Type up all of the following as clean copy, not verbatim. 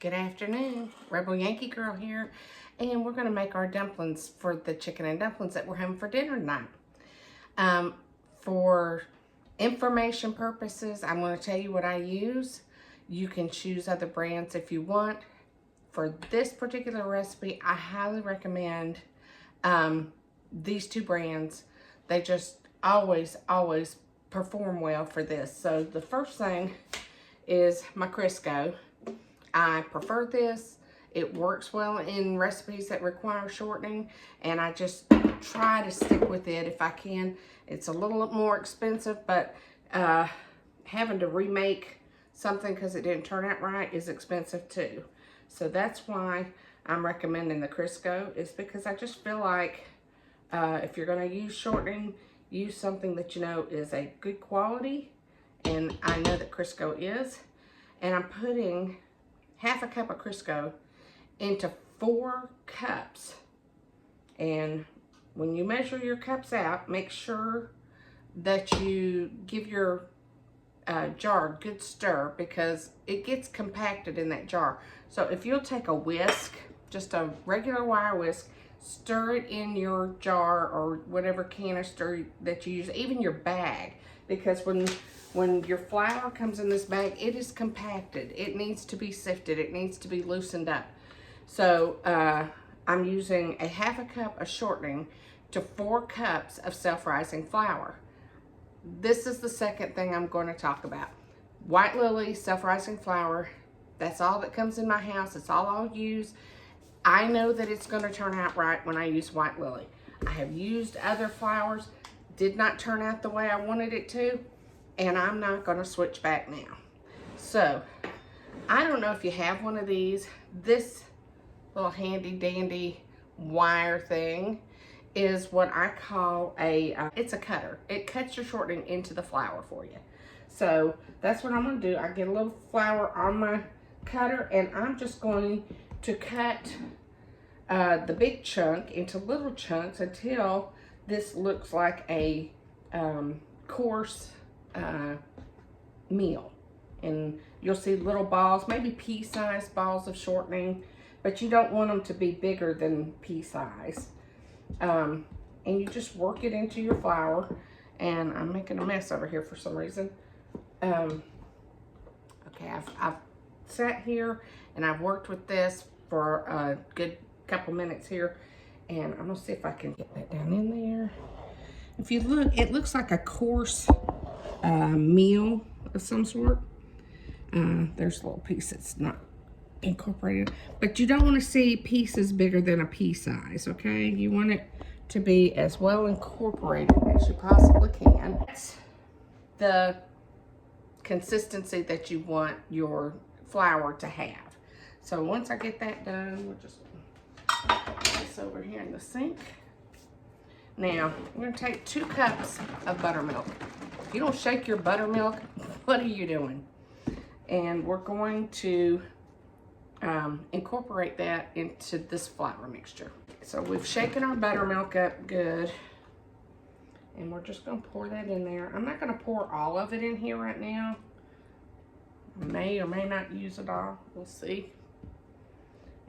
Good afternoon, Rebel Yankee Girl here, and we're going to make our dumplings for the chicken and dumplings that we're having for dinner tonight. For information purposes, I'm going to tell you what I use. You can choose other brands if you want. For this particular recipe, I highly recommend these two brands. They just always perform well for this. So the first thing is my Crisco. I prefer this. It works well in recipes that require shortening, and I just try to stick with it if I can. It's a little more expensive, but having to remake something because it didn't turn out right is expensive too. So that's why I'm recommending the Crisco, is because I just feel like if you're going to use shortening, use something that you know is a good quality, and I know that Crisco is. And I'm putting half a cup of Crisco into 4 cups. And when you measure your cups out, make sure that you give your jar a good stir, because it gets compacted in that jar. So if you'll take a whisk, just a regular wire whisk, stir it in your jar or whatever canister that you use, even your bag, because when your flour comes in this bag, it is compacted. It needs to be sifted. It needs to be loosened up. So I'm using a half a cup of shortening to 4 cups of self-rising flour. This is the second thing I'm going to talk about. White Lily self-rising flour. That's all that comes in my house. It's all I'll use. I know that it's going to turn out right when I use White Lily. I have used other flours. Did not turn out the way I wanted it to. And I'm not going to switch back now. So, I don't know if you have one of these. This little handy dandy wire thing is what I call it's a cutter. It cuts your shortening into the flour for you. So, that's what I'm going to do. I get a little flour on my cutter, and I'm just going to cut the big chunk into little chunks until this looks like a coarse meal. And you'll see little balls, maybe pea-sized balls of shortening, but you don't want them to be bigger than pea size. And you just work it into your flour. And I'm making a mess over here for some reason. Okay, I've sat here and I've worked with this for a good couple minutes here, and I'm gonna see if I can get that down in there. If you look, it looks like a coarse meal of some sort. There's a little piece that's not incorporated, but you don't want to see pieces bigger than a pea size, okay? You want it to be as well incorporated as you possibly can. That's the consistency that you want your flour to have. So once I get that done, we'll just put this over here in the sink. Now, we're going to take 2 cups of buttermilk. If you don't shake your buttermilk, what are you doing? And we're going to incorporate that into this flour mixture. So we've shaken our buttermilk up good, and we're just going to pour that in there. I'm not going to pour all of it in here right now. I may or may not use it all. We'll see.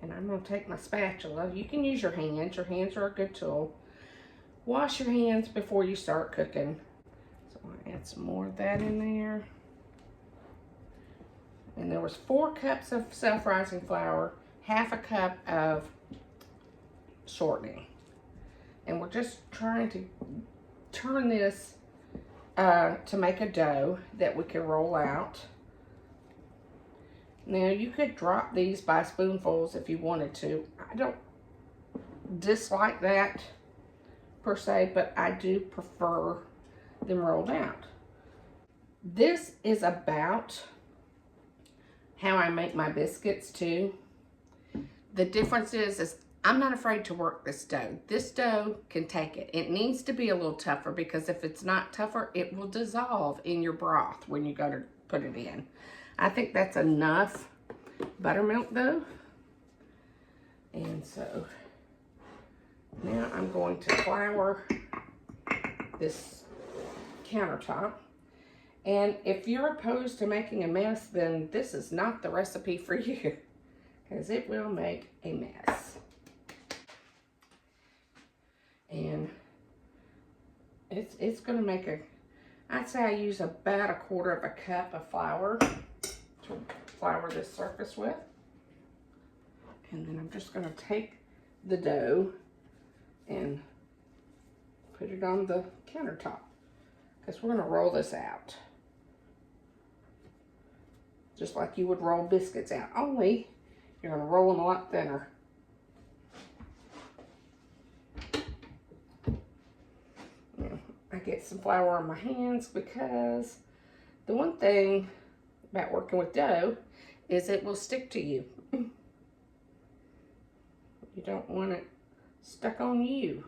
And I'm going to take my spatula. You can use your hands. Your hands are a good tool. Wash your hands before you start cooking. So I'm going to add some more of that in there. And there was 4 cups of self-rising flour, half a cup of shortening. And we're just trying to turn this to make a dough that we can roll out. Now, you could drop these by spoonfuls if you wanted to. I don't dislike that per se, but I do prefer them rolled out. This is about how I make my biscuits too. The difference is I'm not afraid to work this dough. This dough can take it. It needs to be a little tougher, because if it's not tougher, it will dissolve in your broth when you go to put it in. I think that's enough buttermilk though. And so now I'm going to flour this countertop. And if you're opposed to making a mess, then this is not the recipe for you. because it will make a mess. And it's going to make I'd say I use about 1/4 cup of flour to flour this surface with. And then I'm just going to take the dough and put it on the countertop, because we're going to roll this out just like you would roll biscuits out, only you're going to roll them a lot thinner. I get some flour on my hands, because the one thing about working with dough is it will stick to you. You don't want it stuck on you.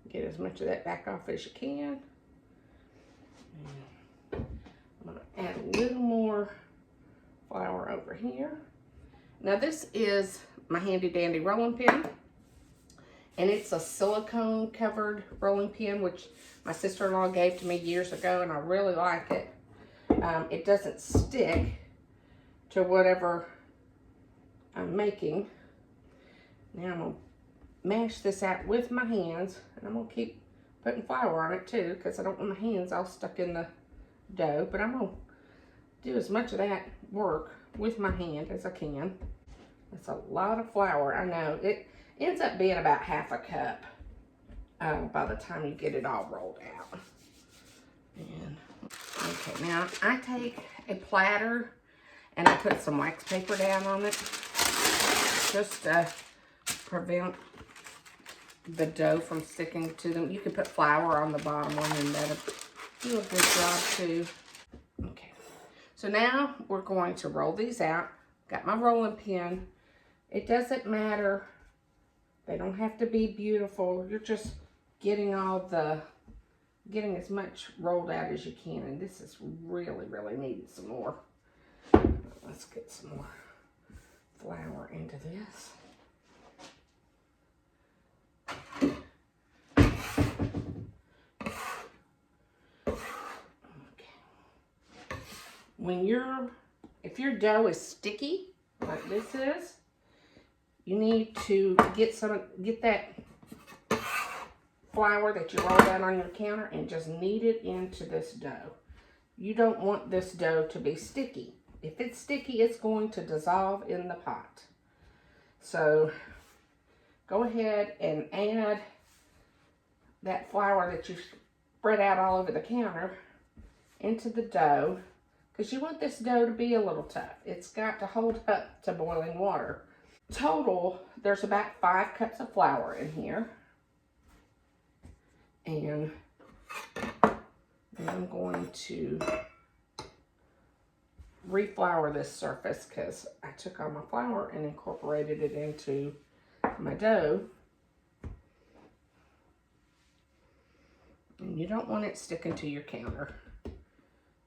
Get as much of that back off as you can. And I'm going to add a little more flour over here. Now this is my handy dandy rolling pin, and it's a silicone covered rolling pin, which my sister-in-law gave to me years ago, and I really like it. It doesn't stick to whatever I'm making. Now I'm going to mash this out with my hands, and I'm going to keep putting flour on it too, because I don't want my hands all stuck in the dough, but I'm going to do as much of that work with my hand as I can. That's a lot of flour, I know. It ends up being about 1/2 cup by the time you get it all rolled out. And, okay, now I take a platter and I put some wax paper down on it, just to prevent the dough from sticking to them. You can put flour on the bottom one, and that'll do a good job too. Okay, so now we're going to roll these out. Got my rolling pin. It doesn't matter. They don't have to be beautiful. You're just getting getting as much rolled out as you can. And this is really, really needing some more. Let's get some more flour into this. If your dough is sticky, like this is, you need to get that flour that you rolled out on your counter and just knead it into this dough. You don't want this dough to be sticky. If it's sticky, it's going to dissolve in the pot. So go ahead and add that flour that you spread out all over the counter into the dough, because you want this dough to be a little tough. It's got to hold up to boiling water. Total, there's about 5 cups of flour in here. And then I'm going to reflour this surface, because I took all my flour and incorporated it into my dough. And you don't want it sticking to your counter.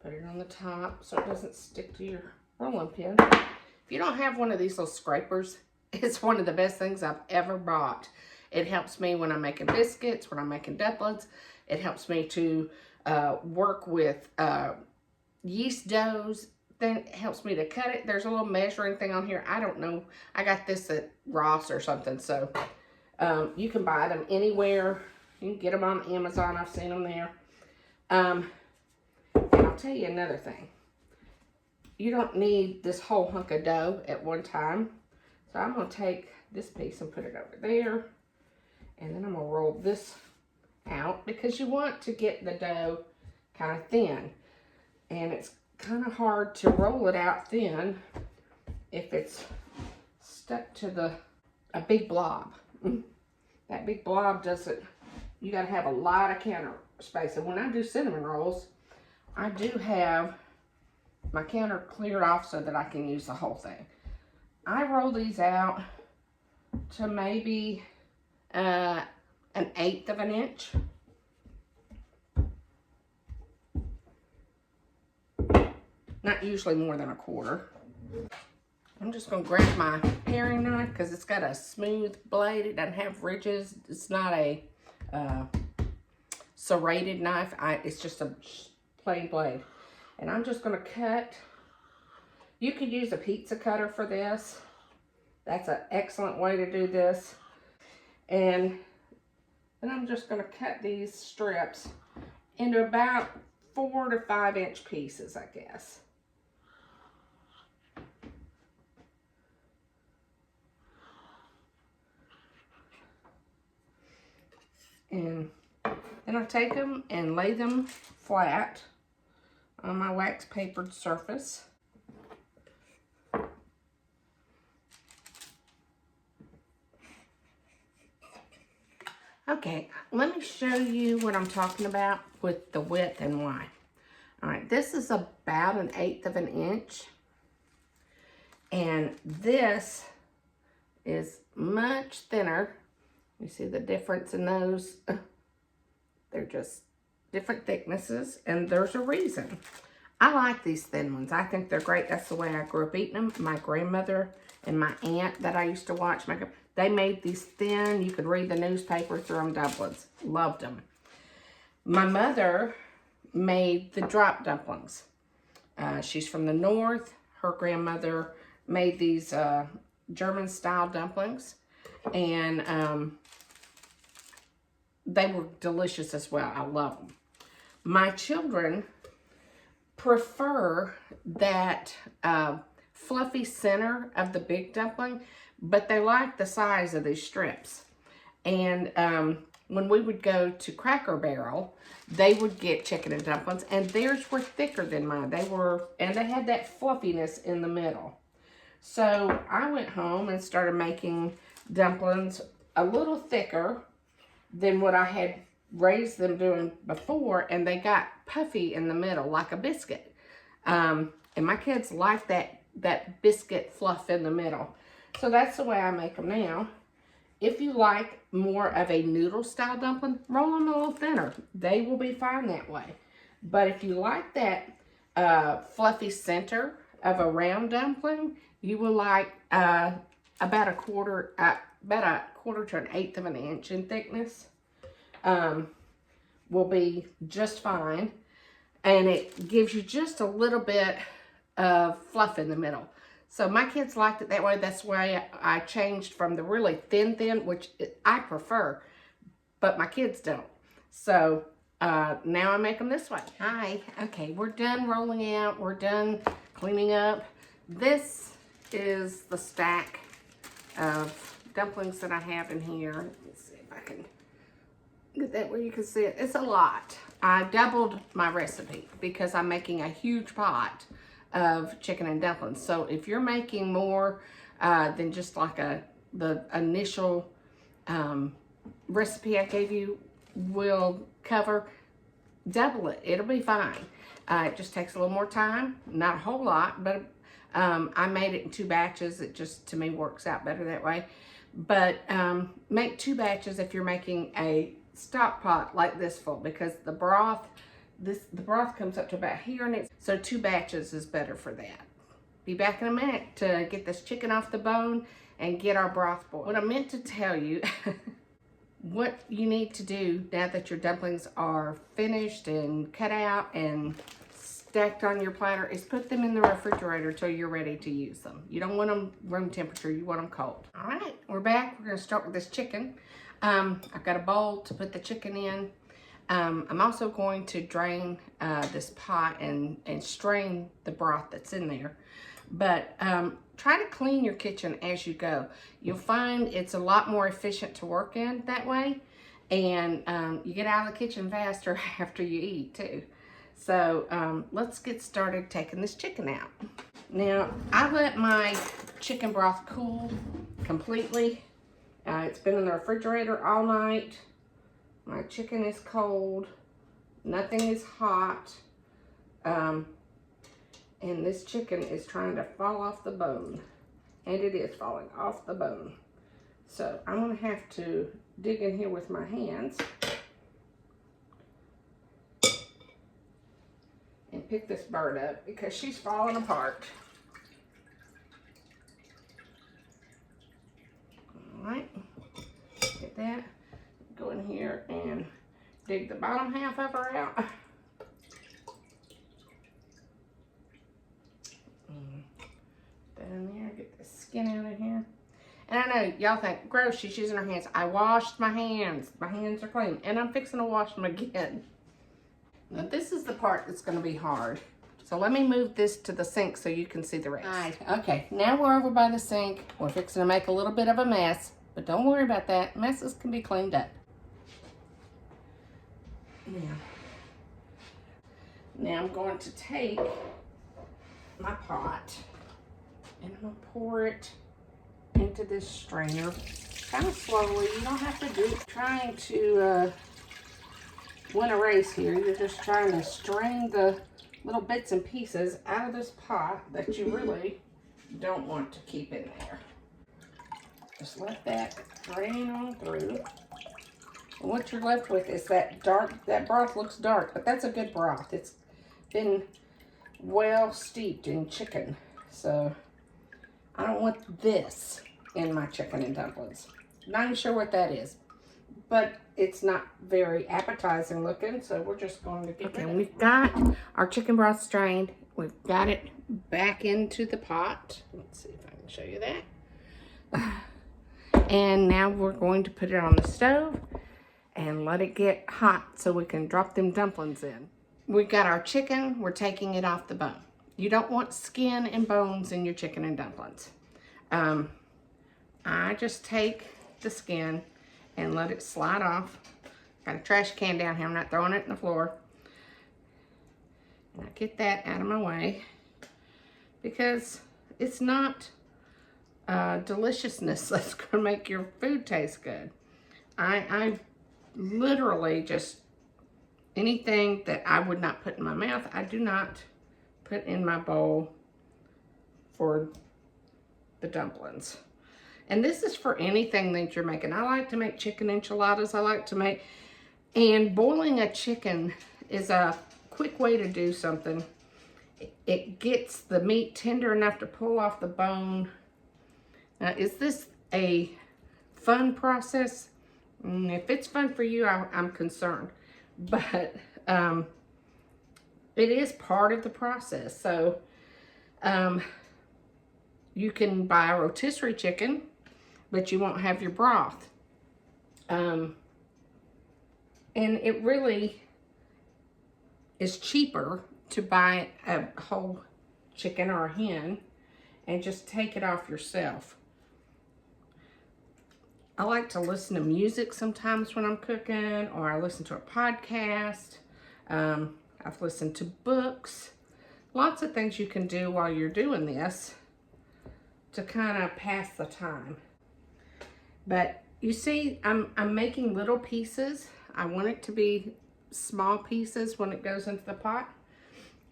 Put it on the top so it doesn't stick to your rolling pin. If you don't have one of these little scrapers, it's one of the best things I've ever bought. It helps me when I'm making biscuits, when I'm making dumplings. It helps me to work with yeast doughs. Then it helps me to cut it. There's a little measuring thing on here. I don't know. I got this at Ross or something. So you can buy them anywhere. You can get them on Amazon. I've seen them there. And I'll tell you another thing. You don't need this whole hunk of dough at one time. So I'm going to take this piece and put it over there. And then I'm going to roll this out, because you want to get the dough kind of thin. And it's kind of hard to roll it out thin if it's stuck to a big blob. That big blob doesn't, you got to have a lot of counter space. And when I do cinnamon rolls, I do have my counter cleared off so that I can use the whole thing. I roll these out to maybe an 1/8 of an inch. Not usually more than 1/4. I'm just going to grab my paring knife, because it's got a smooth blade. It doesn't have ridges. It's not a serrated knife. It's just a plain blade. And I'm just going to cut. You could use a pizza cutter for this. That's an excellent way to do this. And then I'm just going to cut these strips into about 4 to 5 inch pieces, I guess. And then I'll take them and lay them flat on my wax papered surface. Okay, let me show you what I'm talking about with the width and why. All right, this is about 1/8 of an inch. And this is much thinner. You see the difference in those? They're just different thicknesses, and there's a reason. I like these thin ones. I think they're great. That's the way I grew up eating them. My grandmother and my aunt that I used to watch make them, they made these thin. You could read the newspaper through them dumplings. Loved them. My mother made the drop dumplings. She's from the north. Her grandmother made these German-style dumplings, and they were delicious as well. I love them. My children prefer that fluffy center of the big dumpling, but they like the size of these strips. And when we would go to Cracker Barrel, they would get chicken and dumplings, and theirs were thicker than mine. And they had that fluffiness in the middle. So I went home and started making dumplings a little thicker than what I had raised them doing before, and they got puffy in the middle like a biscuit. And my kids like that biscuit fluff in the middle. So that's the way I make them now. If you like more of a noodle style dumpling, roll them a little thinner. They will be fine that way. But if you like that fluffy center of a round dumpling, you will like about a quarter to 1/8 of an inch in thickness. Will be just fine. And it gives you just a little bit of fluff in the middle. So my kids liked it that way. That's why I changed from the really thin, which I prefer, but my kids don't. So now I make them this way. Hi, okay, we're done rolling out. We're done cleaning up. This is the stack of dumplings that I have in here. Let's see if I can get that where you can see it. It's a lot. I doubled my recipe because I'm making a huge pot of chicken and dumplings. So if you're making more than just like the initial recipe I gave you will cover, double it. It'll be fine. It just takes a little more time, not a whole lot, but I made it in 2 batches. It just, to me, works out better that way. But make 2 batches if you're making a stock pot like this full, because the broth comes up to about here, and so 2 batches is better for that. Be back in a minute to get this chicken off the bone and get our broth boiled. What I meant to tell you, what you need to do now that your dumplings are finished and cut out and stacked on your platter, is put them in the refrigerator till you're ready to use them. You don't want them room temperature, you want them cold. All right, we're back. We're gonna start with this chicken. I've got a bowl to put the chicken in. I'm also going to drain this pot and strain the broth that's in there. But try to clean your kitchen as you go. You'll find it's a lot more efficient to work in that way. And you get out of the kitchen faster after you eat too. So let's get started taking this chicken out. Now, I let my chicken broth cool completely. It's been in the refrigerator all night. My chicken is cold. Nothing is hot. And this chicken is trying to fall off the bone. And it is falling off the bone. So I'm going to have to dig in here with my hands and pick this bird up because she's falling apart. Alright, get that. Go in here and dig the bottom half of her out. Put that in there, get the skin out of here. And I know y'all think, gross, she's using her hands. I washed my hands. My hands are clean. And I'm fixing to wash them again. Now this is the part that's going to be hard. So let me move this to the sink so you can see the rest. All right, okay, now we're over by the sink. We're fixing to make a little bit of a mess, but don't worry about that. Messes can be cleaned up. Now I'm going to take my pot and I'm going to pour it into this strainer kind of slowly. You don't have to do it trying to win a race here. You're just trying to strain the little bits and pieces out of this pot that you really don't want to keep in there. Just let that drain on through. And what you're left with is that broth looks dark, but that's a good broth. It's been well steeped in chicken. So I don't want this in my chicken and dumplings. Not even sure what that is, but it's not very appetizing looking, so we're just going to get rid of it. We've got our chicken broth strained. We've got it back into the pot. Let's see if I can show you that. And now we're going to put it on the stove and let it get hot so we can drop them dumplings in. We've got our chicken. We're taking it off the bone. You don't want skin and bones in your chicken and dumplings. I just take the skin and let it slide off. Got a trash can down here. I'm not throwing it in the floor. And I get that out of my way because it's not deliciousness that's going to make your food taste good. I literally just, anything that I would not put in my mouth, I do not put in my bowl for the dumplings. And this is for anything that you're making. I like to make chicken enchiladas. I like to make, and boiling a chicken is a quick way to do something. It gets the meat tender enough to pull off the bone. Now, is this a fun process? If it's fun for you, I'm concerned. But it is part of the process. So you can buy a rotisserie chicken, but you won't have your broth. And it really is cheaper to buy a whole chicken or a hen and just take it off yourself. I like to listen to music sometimes when I'm cooking, or I listen to a podcast. I've listened to books. Lots of things you can do while you're doing this to kind of pass the time. But you see, I'm making little pieces. I want it to be small pieces when it goes into the pot.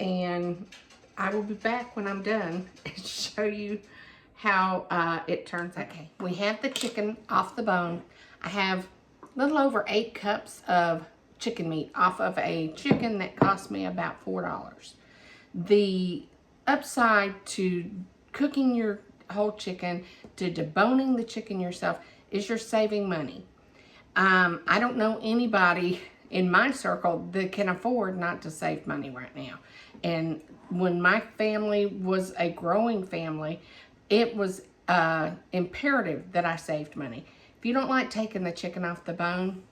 And I will be back when I'm done and show you how it turns out. Okay, we have the chicken off the bone. I have a little over 8 cups of chicken meat off of a chicken that cost me about $4. The upside to cooking your whole chicken, to deboning the chicken yourself, is you're saving money. I don't know anybody in my circle that can afford not to save money right now. And when my family was a growing family, it was imperative that I saved money. If you don't like taking the chicken off the bone,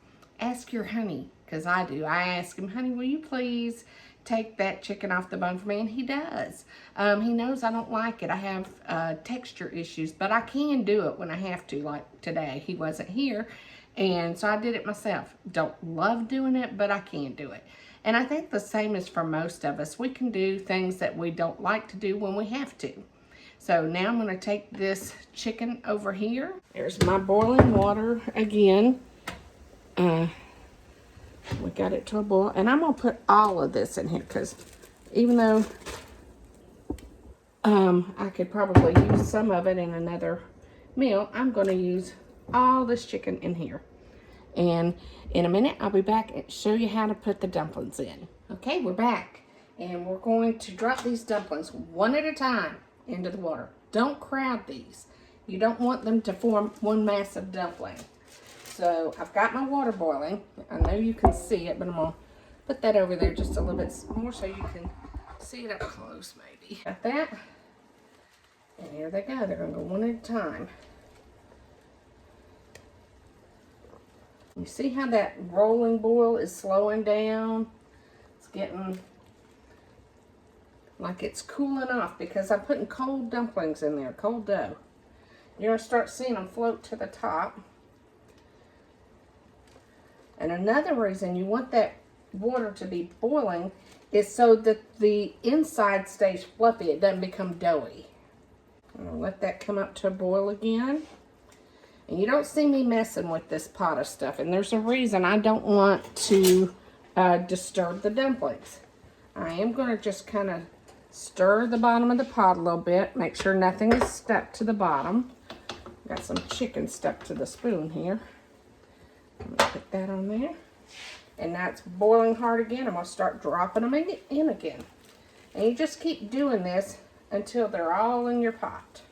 ask your honey, because I do. I ask him, honey, will you please take that chicken off the bone for me? And he does. He knows I don't like it. I have texture issues, but I can do it when I have to. Like today, he wasn't here, and so I did it myself. Don't love doing it, but I can do it. And I think the same is for most of us. We can do things that we don't like to do when we have to. So now I'm going to take this chicken over here. There's my boiling water again. We got it to a boil. And I'm going to put all of this in here because even though I could probably use some of it in another meal, I'm going to use all this chicken in here. And in a minute, I'll be back and show you how to put the dumplings in. Okay, we're back. And we're going to drop these dumplings one at a time into the water. Don't crowd these. You don't want them to form one massive dumpling. So I've got my water boiling. I know you can see it, but I'm going to put that over there just a little bit more so you can see it up close maybe. Got that. And here they go. They're going to go one at a time. You see how that rolling boil is slowing down? It's getting like it's cooling off because I'm putting cold dumplings in there, cold dough. You're going to start seeing them float to the top. And another reason you want that water to be boiling is so that the inside stays fluffy. It doesn't become doughy. I'm going to let that come up to a boil again. And you don't see me messing with this pot of stuff. And there's a reason I don't want to disturb the dumplings. I am going to just kind of stir the bottom of the pot a little bit. Make sure nothing is stuck to the bottom. Got some chicken stuck to the spoon here. I'm going to put that on there. And that's boiling hard again. I'm going to start dropping them in again. And you just keep doing this until they're all in your pot.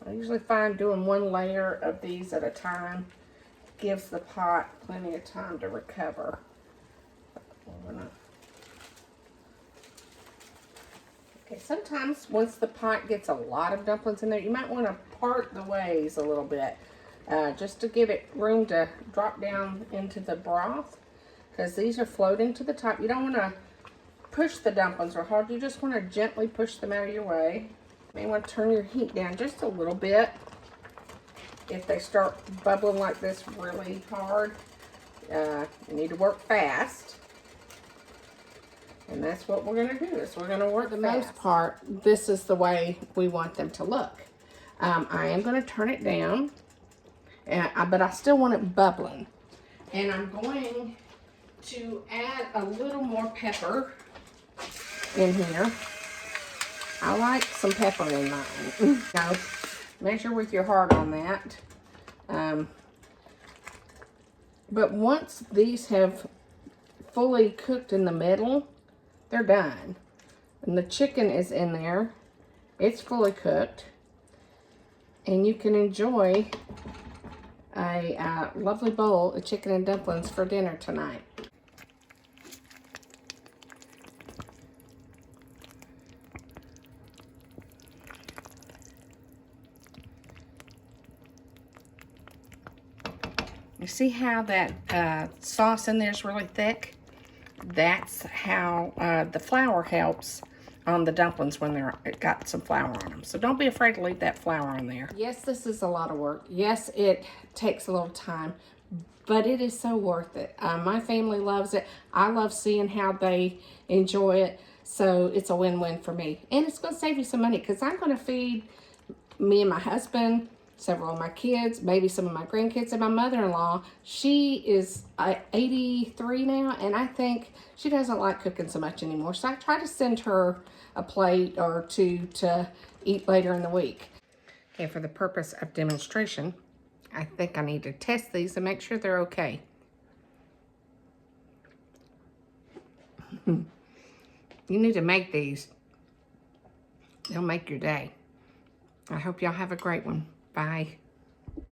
I usually find doing one layer of these at a time gives the pot plenty of time to recover. Okay, sometimes once the pot gets a lot of dumplings in there, you might want to part the ways a little bit just to give it room to drop down into the broth, because these are floating to the top. You don't want to push the dumplings real hard. You just want to gently push them out of your way. You may want to turn your heat down just a little bit. If they start bubbling like this really hard, you need to work fast. And that's what we're going to do, is we're going to work fast. For the most part, this is the way we want them to look. I am going to turn it down, but I still want it bubbling. And I'm going to add a little more pepper in here. I like some pepper in mine. Now, measure with your heart on that. But once these have fully cooked in the middle, they're done. And the chicken is in there. It's fully cooked. And you can enjoy a lovely bowl of chicken and dumplings for dinner tonight. You see how that sauce in there is really thick? That's how the flour helps on the dumplings when it got some flour on them. So don't be afraid to leave that flour on there. Yes, this is a lot of work. Yes, it takes a little time, but it is so worth it. My family loves it. I love seeing how they enjoy it. So it's a win-win for me. And it's going to save you some money, because I'm going to feed me and my husband, several of my kids, maybe some of my grandkids, and my mother-in-law. She is 83 now, and I think she doesn't like cooking so much anymore. So I try to send her a plate or two to eat later in the week. Okay, for the purpose of demonstration, I think I need to test these and make sure they're okay. You need to make these. They'll make your day. I hope y'all have a great one. Bye.